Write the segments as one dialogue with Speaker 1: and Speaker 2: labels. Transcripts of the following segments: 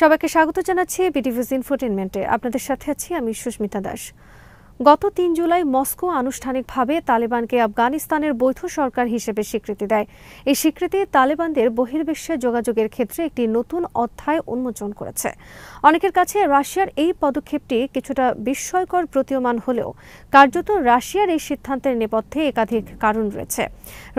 Speaker 1: সবাইকে স্বাগত জানাচ্ছি বিটিভিজ ইনফোটেইনমেন্টে। আপনাদের সাথে আছি আমি সুস্মিতা দাস। গত ৩ জুলাই মস্কো আনুষ্ঠানিকভাবে তালেবানকে আফগানিস্তানের বৈধ সরকার হিসেবে স্বীকৃতি দেয়। এই স্বীকৃতি তালেবানদের বহির্বিশ্বে যোগাযোগের ক্ষেত্রে একটি নতুন অধ্যায় উন্মোচন করেছে। অনেকের কাছে রাশিয়ার এই পদক্ষেপটি কিছুটা বিস্ময়কর প্রতীয়মান হলেও কার্যত রাশিয়ার এই সিদ্ধান্তের নেপথ্যে একাধিক কারণ রয়েছে।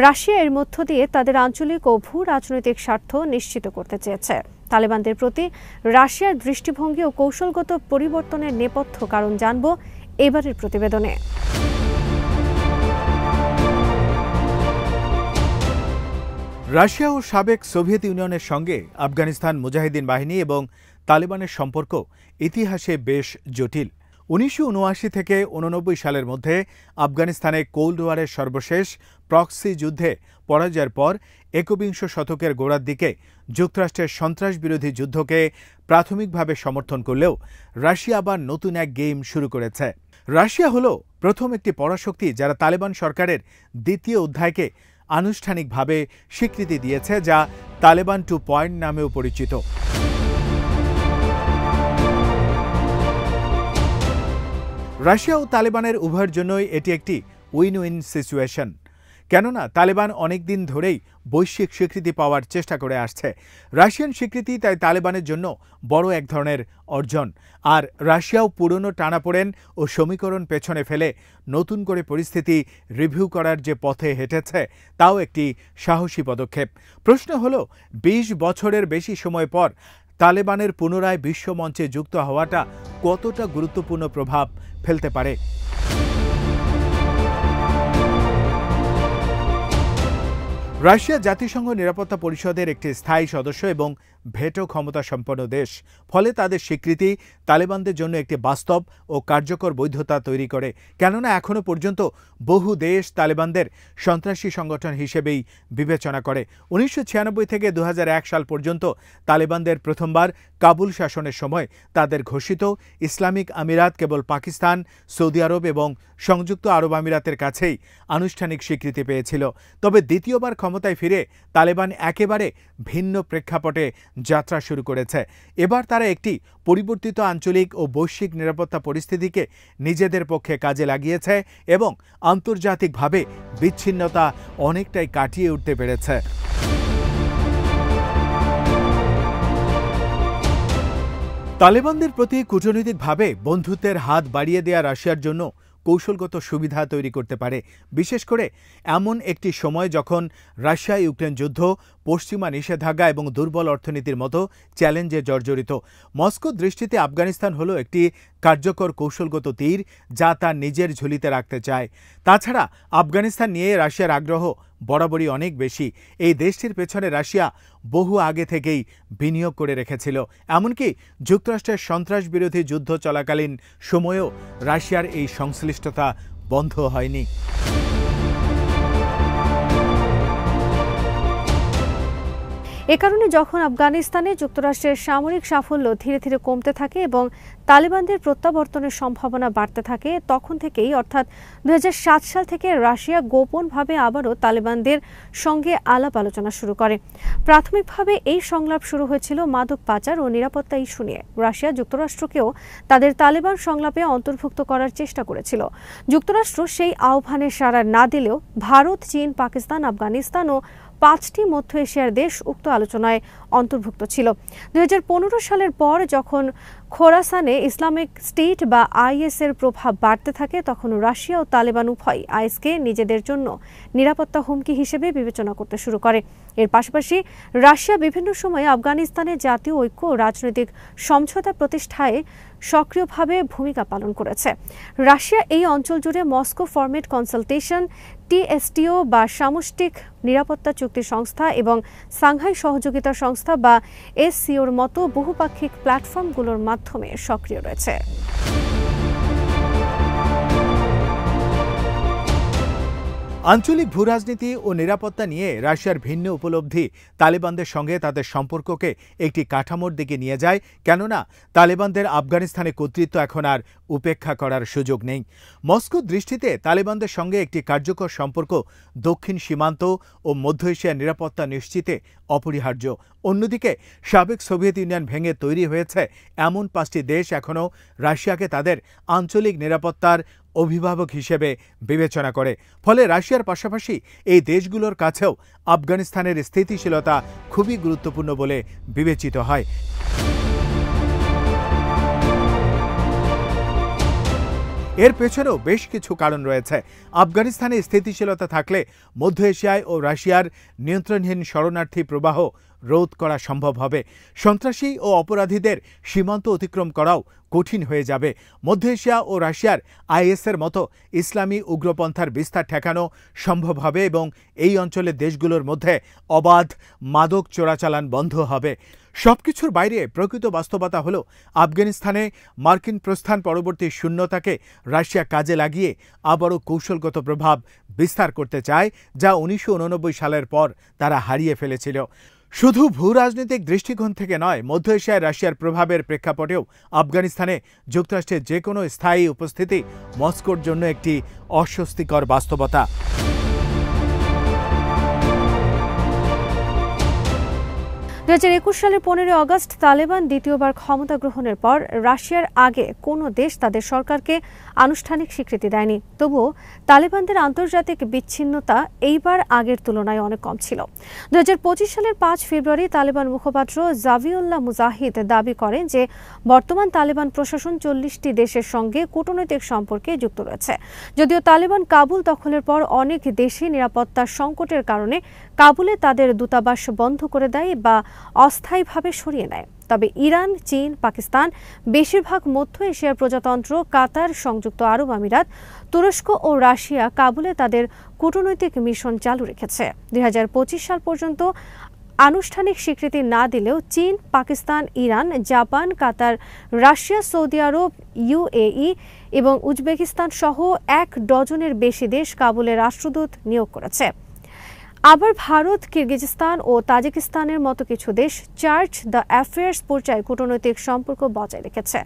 Speaker 1: রাশিয়া এর মধ্য দিয়ে তাদের আঞ্চলিক ও ভূ রাজনৈতিক স্বার্থ নিশ্চিত করতে চেয়েছে। তালেবানদের প্রতি রাশিয়ার দৃষ্টিভঙ্গি ও কৌশলগত পরিবর্তনের নেপথ্য কারণ জানব এবারের প্রতিবেদনে।
Speaker 2: রাশিয়া ও সাবেক সোভিয়েত ইউনিয়নের সঙ্গে আফগানিস্তান মুজাহিদিন বাহিনী এবং তালেবানের সম্পর্ক ইতিহাসে বেশ জটিল। ১৯৭৯ থেকে ৮৯ সালের মধ্যে আফগানিস্তানে কোল্ড ওয়ারের সর্বশেষ প্রক্সি যুদ্ধে পরাজয়ের পর একবিংশ শতকের গোড়ার দিকে যুক্তরাষ্ট্রের সন্ত্রাস বিরোধী যুদ্ধকে প্রাথমিকভাবে সমর্থন করলেও রাশিয়া আবার নতুন এক গেম শুরু করেছে। রাশিয়া হল প্রথম একটি পরাশক্তি যারা তালেবান সরকারের দ্বিতীয় অধ্যায়কে আনুষ্ঠানিকভাবে স্বীকৃতি দিয়েছে, যা তালেবান 2 নামেও পরিচিত। রাশিয়া ও তালেবানের উভয়ের জন্যই এটি একটি উইন উইন সিচুয়েশন, কেননা তালেবান অনেকদিন ধরেই বৈশ্বিক স্বীকৃতি পাওয়ার চেষ্টা করে আসছে। রাশিয়ান স্বীকৃতি তাই তালেবানের জন্য বড় এক ধরনের অর্জন, আর রাশিয়াও পুরনো টানাপোড়েন ও সমীকরণ পেছনে ফেলে নতুন করে পরিস্থিতি রিভিউ করার যে পথে হেঁটেছে তাও একটি সাহসী পদক্ষেপ। প্রশ্ন হলো ২০ বছরের বেশি সময় পর তালেবানের পুনরায় বিশ্বমঞ্চে যুক্ত হওয়াটা কতটা গুরুত্বপূর্ণ প্রভাব ফেলতে পারে। রাশিয়া জাতিসংঘ নিরাপত্তা পরিষদের একটি স্থায়ী সদস্য এবং ভেটো ক্ষমতা সম্পন্ন দেশ, ফলে তাদের স্বীকৃতি তালেবানদের জন্য একটি বাস্তব ও কার্যকর বৈধতা তৈরি করে, কেননা এখনও পর্যন্ত বহু দেশ তালেবানদের সন্ত্রাসী সংগঠন হিসেবেই বিবেচনা করে। ১৯৯৬ থেকে ২০০১ সাল পর্যন্ত তালেবানদের প্রথমবার কাবুল শাসনের সময় তাদের ঘোষিত ইসলামিক আমিরাত কেবল পাকিস্তান, সৌদি আরব এবং সংযুক্ত আরব আমিরাতের কাছেই আনুষ্ঠানিক স্বীকৃতি পেয়েছিল। তবে দ্বিতীয়বার ক্ষমতায় ফিরে তালেবান একেবারে ভিন্ন প্রেক্ষাপটে যাত্রা শুরু করেছে। এবার তারা একটি পরিবর্তিত আঞ্চলিক ও বৈশ্বিক নিরাপত্তা পরিস্থিতিকে নিজেদের পক্ষে কাজে লাগিয়েছে এবং আন্তর্জাতিকভাবে বিচ্ছিন্নতা অনেকটাই কাটিয়ে উঠতে পেরেছে। তালেবানদের প্রতি কূটনৈতিকভাবে বন্ধুত্বের হাত বাড়িয়ে দেয়া রাশিয়ার জন্য কৌশলগত সুবিধা তৈরি করতে পারে, বিশেষ করে এমন একটি সময় যখন রাশিয়া ইউক্রেন যুদ্ধ, পশ্চিমা নিষেধাজ্ঞা এবং দুর্বল অর্থনীতির মতো চ্যালেঞ্জে জর্জরিত। মস্কোর দৃষ্টিতে আফগানিস্তান হলো একটি কার্যকর কৌশলগত তীর যা তার নিজের ঝুলিতে রাখতে চায়। তাছাড়া আফগানিস্তান নিয়ে রাশিয়ার আগ্রহ বরাবরই অনেক বেশি। এই দেশটির পেছনে রাশিয়া বহু আগে থেকেই বিনিয়োগ করে রেখেছিল। এমনকি যুক্তরাষ্ট্রের সন্ত্রাস বিরোধী যুদ্ধ চলাকালীন সময়েও রাশিয়ার এই সংশ্লিষ্টতা বন্ধ হয়নি।
Speaker 1: এ কারণে যখন আফগানিস্তানে যুক্তরাষ্ট্রের সামরিক সাফল্য ধীরে ধীরে কমতে থাকে এবং তালেবানদের প্রত্যাবর্তনের সম্ভাবনা বাড়তে থাকে, তখন থেকেই অর্থাৎ ২০০৭ সাল থেকে রাশিয়া গোপনভাবে আবারও তালেবানদের সঙ্গে আলাপ আলোচনা শুরু করে। প্রাথমিকভাবে এই সংলাপ শুরু হয়েছিল মাদক পাচার ও নিরাপত্তা ইস্যু নিয়ে। রাশিয়া যুক্তরাষ্ট্রকেও তাদের তালেবান সংলাপে অন্তর্ভুক্ত করার চেষ্টা করেছিল। যুক্তরাষ্ট্র সেই আহ্বানে সাড়া না দিলেও ভারত, চীন, পাকিস্তান, আফগানিস্তান ও ৫টি মধ্য এশিয়ার দেশ উক্ত আলোচনায় অন্তর্ভুক্ত ছিল। ২০১৫ সালের পর যখন খোরাসানে ইসলামিক স্টেট বা আইএস এর প্রভাব বাড়তে থাকে, তখন রাশিয়া ও তালেবান উভয় আইএসকে নিজেদের জন্য নিরাপত্তা হুমকি হিসেবে বিবেচনা করতে শুরু করে। এর পাশাপাশি রাশিয়া বিভিন্ন সময়ে আফগানিস্তানে জাতীয় ঐক্য ও রাজনৈতিক সমঝোতা প্রতিষ্ঠায় সক্রিয়ভাবে ভূমিকা পালন করেছে। রাশিয়া এই অঞ্চল জুড়ে মস্কো ফরমেট কনসালটেশন, টিএসটিও বা সামষ্টিক নিরাপত্তা চুক্তি সংস্থা এবং সাংহাই সহযোগিতা সংস্থা বা এসসিওর মতো বহুপাক্ষিক প্ল্যাটফর্মগুলোর মাধ্যমে সক্রিয় রয়েছে।
Speaker 2: আঞ্চলিক ভূরাজনীতি ও নিরাপত্তা নিয়ে রাশিয়ার ভিন্ন উপলব্ধি তালেবানদের সঙ্গে তাদের সম্পর্ককে একটি কাঠামোর দিকে নিয়ে যায়, কেননা তালেবানদের আফগানিস্তানে কর্তৃত্ব এখন আর উপেক্ষা করার সুযোগ নেই। মস্কোর দৃষ্টিতে তালেবানদের সঙ্গে একটি কার্যকর সম্পর্ক দক্ষিণ সীমান্ত ও মধ্য এশিয়ার নিরাপত্তা নিশ্চিতে অপরিহার্য। অন্যদিকে সাবেক সোভিয়েত ইউনিয়ন ভেঙে তৈরি হয়েছে এমন 5টি দেশ এখনও রাশিয়াকে তাদের আঞ্চলিক নিরাপত্তার অভিভাবক হিসেবে বিবেচনা করে। ফলে রাশিয়ার পাশাপাশি এই দেশগুলোর কাছেও আফগানিস্তানের স্থিতিশীলতা খুবই গুরুত্বপূর্ণ বলে বিবেচিত হয়। এর পেছনেও বেশ কিছু কারণ রয়েছে। আফগানিস্তানে স্থিতিশীলতা থাকলে মধ্য এশিয়ায় ও রাশিয়ার নিয়ন্ত্রণহীন শরণার্থী প্রবাহ রোধ করা সম্ভব হবে। সন্ত্রাসী ও অপরাধীদের সীমান্ত অতিক্রম করাও কঠিন হয়ে যাবে। মধ্য এশিয়া ও রাশিয়ার আইএসের মতো ইসলামী উগ্রপন্থার বিস্তার ঠেকানো সম্ভব হবে এবং এই অঞ্চলের দেশগুলোর মধ্যে অবাধ মাদক চোরাচালান বন্ধ হবে। সবকিছুর বাইরে প্রকৃত বাস্তবতা হল আফগানিস্তানে মার্কিন প্রস্থান পরবর্তী শূন্যতাকে রাশিয়া কাজে লাগিয়ে আবারও কৌশলগত প্রভাব বিস্তার করতে চায়, যা 1989 সালের পর তারা হারিয়ে ফেলেছিল। শুধু ভূরাজনৈতিক দৃষ্টিকোণ থেকে নয়, মধ্য এশিয়ায় রাশিয়ার প্রভাবের প্রেক্ষাপটেও আফগানিস্তানে যুক্তরাষ্ট্রের যে কোনো স্থায়ী উপস্থিতি মস্কোর জন্য একটি অস্বস্তিকর বাস্তবতা।
Speaker 1: 2021 সালের 15 আগস্ট তালেবান দ্বিতীয়বার ক্ষমতা গ্রহণের পর রাশিয়ার আগে কোনো দেশ তাদের সরকারকে আনুষ্ঠানিক স্বীকৃতি দেয়নি। তবুও তালেবানদের আন্তর্জাতিক বিচ্ছিন্নতা এইবার আগের তুলনায় অনেক কম ছিল। 2025 সালের 5 ফেব্রুয়ারি তালেবান মুখপাত্র জাবিউল্লাহ মুজাহিদ দাবি করেন যে বর্তমান তালেবান প্রশাসন 40টি দেশের সঙ্গে কূটনৈতিক সম্পর্কে যুক্ত রয়েছে। যদিও তালেবান কাবুল দখলের পর অনেক দেশই নিরাপত্তার সংকটের কারণে কাবুলে তাদের দূতাবাস বন্ধ করে দেয় বা অস্থায়ীভাবে সরিয়ে নেয়। তবে ইরান, চীন, পাকিস্তান, বেশিরভাগ মধ্য এশিয়ার প্রজাতন্ত্র, কাতার, সংযুক্ত আরব আমিরাত, তুরস্ক ও রাশিয়া কাবুলে তাদের কূটনৈতিক মিশন চালু রেখেছে। 2025 সাল পর্যন্ত আনুষ্ঠানিক স্বীকৃতি না দিলেও চীন, পাকিস্তান, ইরান, জাপান, কাতার, রাশিয়া, সৌদি আরব, ইউএই এবং উজবেকিস্তান সহ 1 ডজনের বেশি দেশ কাবুলে রাষ্ট্রদূত নিয়োগ করেছে। আবার ভারত, কিরগিজস্তান ও তাজিকিস্তানের মতো কিছু দেশ চার্জ দ্য অ্যাফেয়ার্স পর্যায়ে কূটনৈতিক সম্পর্ক বজায় রেখেছে।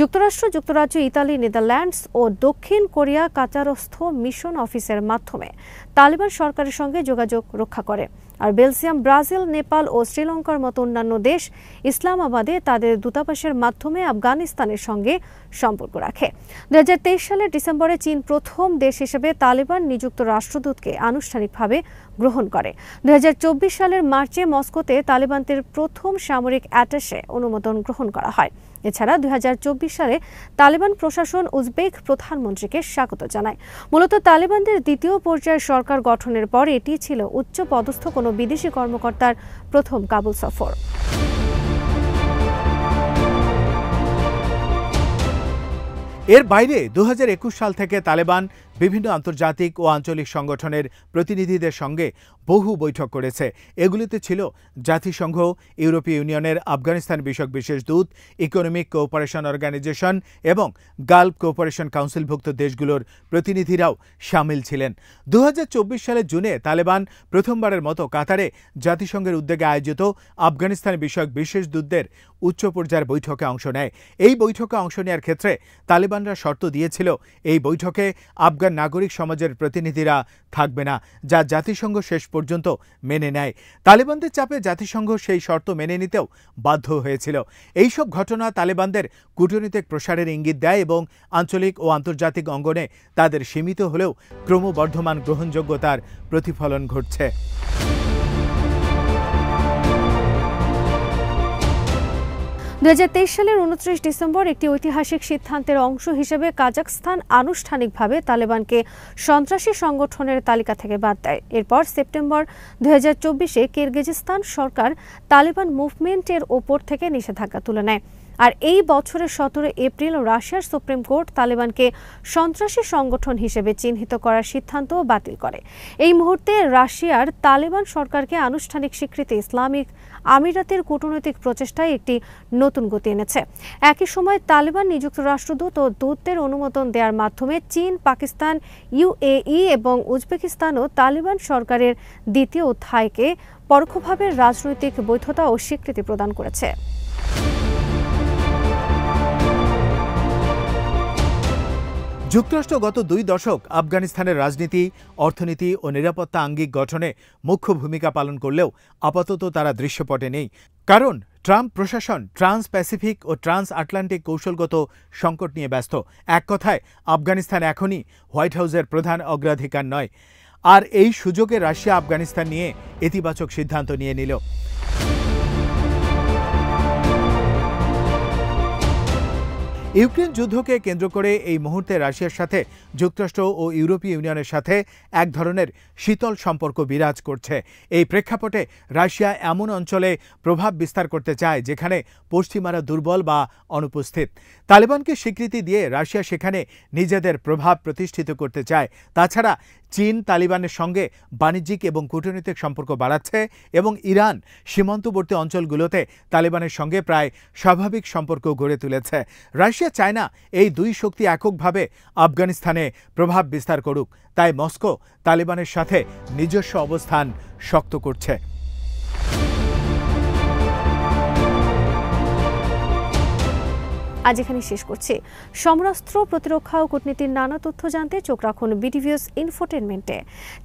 Speaker 1: যুক্তরাষ্ট্র, যুক্তরাজ্য, ইতালি, নেদারল্যান্ডস ও দক্ষিণ কোরিয়া কাতারস্থ মিশন অফিসের মাধ্যমে তালেবান সরকারের সঙ্গে যোগাযোগ রক্ষা করে। আর বেলজিয়াম, ব্রাজিল, নেপাল ও শ্রীলঙ্কার মতো অন্যান্য দেশ ইসলামাবাদে তাদের দূতাবাসের মাধ্যমে আফগানিস্তানের সঙ্গে সম্পর্ক রাখে। 2023 সালের ডিসেম্বরে চীন প্রথম দেশ হিসেবে তালেবান নিযুক্ত রাষ্ট্রদূতকে আনুষ্ঠানিকভাবে গ্রহণ করে। 2024 সালের মার্চে মস্কোতে তালেবানদের প্রথম সামরিক অ্যাটাশে অনুমোদন গ্রহণ করা হয়। এছাড়া 2024 সালে তালেবান প্রশাসন উজবেক প্রধানমন্ত্রীকে স্বাগত জানায়। মূলত তালেবানদের দ্বিতীয় পর্যায়ের সরকার গঠনের পর এটি ছিল উচ্চ পদস্থ কোনো বিদেশি কর্মকর্তার প্রথম কাবুল সফর।
Speaker 2: এর বাইরে 2021 সাল থেকে তালেবান বিভিন্ন আন্তর্জাতিক ও আঞ্চলিক সংগঠনের প্রতিনিধিদের সঙ্গে বহু বৈঠক করেছে। এগুলিতে ছিল জাতিসংঘ, ইউরোপীয় ইউনিয়নের আফগানিস্তান বিষয়ক বিশেষ দূত, ইকোনমিক কোঅপারেশন অর্গানাইজেশন এবং গালফ কোঅপারেশন কাউন্সিলভুক্ত দেশগুলোর প্রতিনিধিরাও সামিল ছিলেন। 2024 সালের জুনে তালেবান প্রথমবারের মতো কাতারে জাতিসংঘের উদ্যোগে আয়োজিত আফগানিস্তান বিষয়ক বিশেষ দূতদের উচ্চ পর্যায়ের বৈঠকে অংশ নেয়। এই বৈঠকে অংশ নেওয়ার ক্ষেত্রে তালেবানরা শর্ত দিয়েছিল এই বৈঠকে আফগান নাগরিক সমাজের প্রতিনিধিরা থাকবে না, যা জাতিসংঘ শেষ পর্যন্ত মেনে নেয়। তালেবানদের চাপে জাতিসংঘ সেই শর্ত মেনে নিতেও বাধ্য হয়েছিল। এইসব ঘটনা তালেবানদের কূটনৈতিক প্রসারের ইঙ্গিত দেয় এবং আঞ্চলিক ও আন্তর্জাতিক অঙ্গনে তাদের সীমিত হলেও ক্রমবর্ধমান গ্রহণযোগ্যতার প্রতিফলন ঘটছে।
Speaker 1: 2023 সালের 29 ডিসেম্বর একটি ঐতিহাসিক সিদ্ধান্তের অংশ হিসেবে কাজাখস্তান আনুষ্ঠানিকভাবে তালেবানকে সন্ত্রাসী সংগঠনের তালিকা থেকে বাদ দেয়। এরপর সেপ্টেম্বর 2024-এ কিরগিজস্তান সরকার তালেবান মুভমেন্টের ওপর থেকে নিষেধাজ্ঞা তুলে নেয়। আর এই বছরের 17 এপ্রিল রাশিয়ার সুপ্রিম কোর্ট তালেবানকে সন্ত্রাসী সংগঠন হিসেবে চিহ্নিত করার সিদ্ধান্ত বাতিল করে। এই মুহূর্তে রাশিয়ার তালেবান সরকারকে আনুষ্ঠানিক স্বীকৃতি ইসলামিক আমিরাতের কূটনৈতিক প্রচেষ্টায় একটি নতুন গতি এনেছে। একই সময় তালেবান নিযুক্ত রাষ্ট্রদূত ও দূতদের অনুমোদন দেওয়ার মাধ্যমে চীন, পাকিস্তান, ইউএই এবং উজবেকিস্তানও তালেবান সরকারের দ্বিতীয় অধ্যায়কে পরোক্ষভাবে রাজনৈতিক বৈধতা ও স্বীকৃতি প্রদান করেছে।
Speaker 2: যুক্তরাষ্ট্র গত 2 দশক আফগানিস্তানের রাজনীতি, অর্থনীতি ও নিরাপত্তা আঙ্গিক গঠনে মুখ্য ভূমিকা পালন করলেও আপাতত তারা দৃশ্যপটে নেই। কারণ ট্রাম্প প্রশাসন ট্রান্স প্যাসিফিক ও ট্রান্স আটলান্টিক কৌশলগত সংকট নিয়ে ব্যস্ত। এক কথায় আফগানিস্তান এখনই হোয়াইট হাউসের প্রধান অগ্রাধিকার নয়। আর এই সুযোগে রাশিয়া আফগানিস্তান নিয়ে ইতিবাচক সিদ্ধান্ত নিয়ে নিল। ইউক্রেন যুদ্ধকে কেন্দ্র করে এই মুহূর্তে রাশিয়ার সাথে যুক্তরাষ্ট্র ও ইউরোপীয় ইউনিয়নের সাথে এক ধরনের শীতল সম্পর্ক বিরাজ করছে। এই প্রেক্ষাপটে রাশিয়া এমন অঞ্চলে প্রভাব বিস্তার করতে চায় যেখানে পশ্চিমারা দুর্বল বা অনুপস্থিত। তালেবানকে স্বীকৃতি দিয়ে রাশিয়া সেখানে নিজেদের প্রভাব প্রতিষ্ঠিত করতে চায়। তাছাড়া চীন তালিবানের সঙ্গে বাণিজ্যিক এবং কূটনৈতিক সম্পর্ক বাড়াচ্ছে এবং ইরান সীমান্তবর্তী অঞ্চলগুলোতে তালেবানের সঙ্গে প্রায় স্বাভাবিক সম্পর্ক গড়ে তুলেছে। রাশিয়া চায় না এই দুই শক্তি এককভাবে আফগানিস্তানে প্রভাব বিস্তার করুক, তাই মস্কো তালেবানের সাথে নিজস্ব অবস্থান শক্ত করছে।
Speaker 1: আজ এখানে শেষ করছি। সমরাস্ত্র, প্রতিরক্ষা ও কূটনীতির নানা তথ্য জানতে চোখ রাখুন বিটিভিউস ইনফোটেনমেন্টে।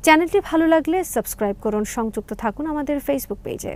Speaker 1: চ্যানেলটি ভালো লাগলে সাবস্ক্রাইব করুন, সংযুক্ত থাকুন আমাদের ফেসবুক পেজে।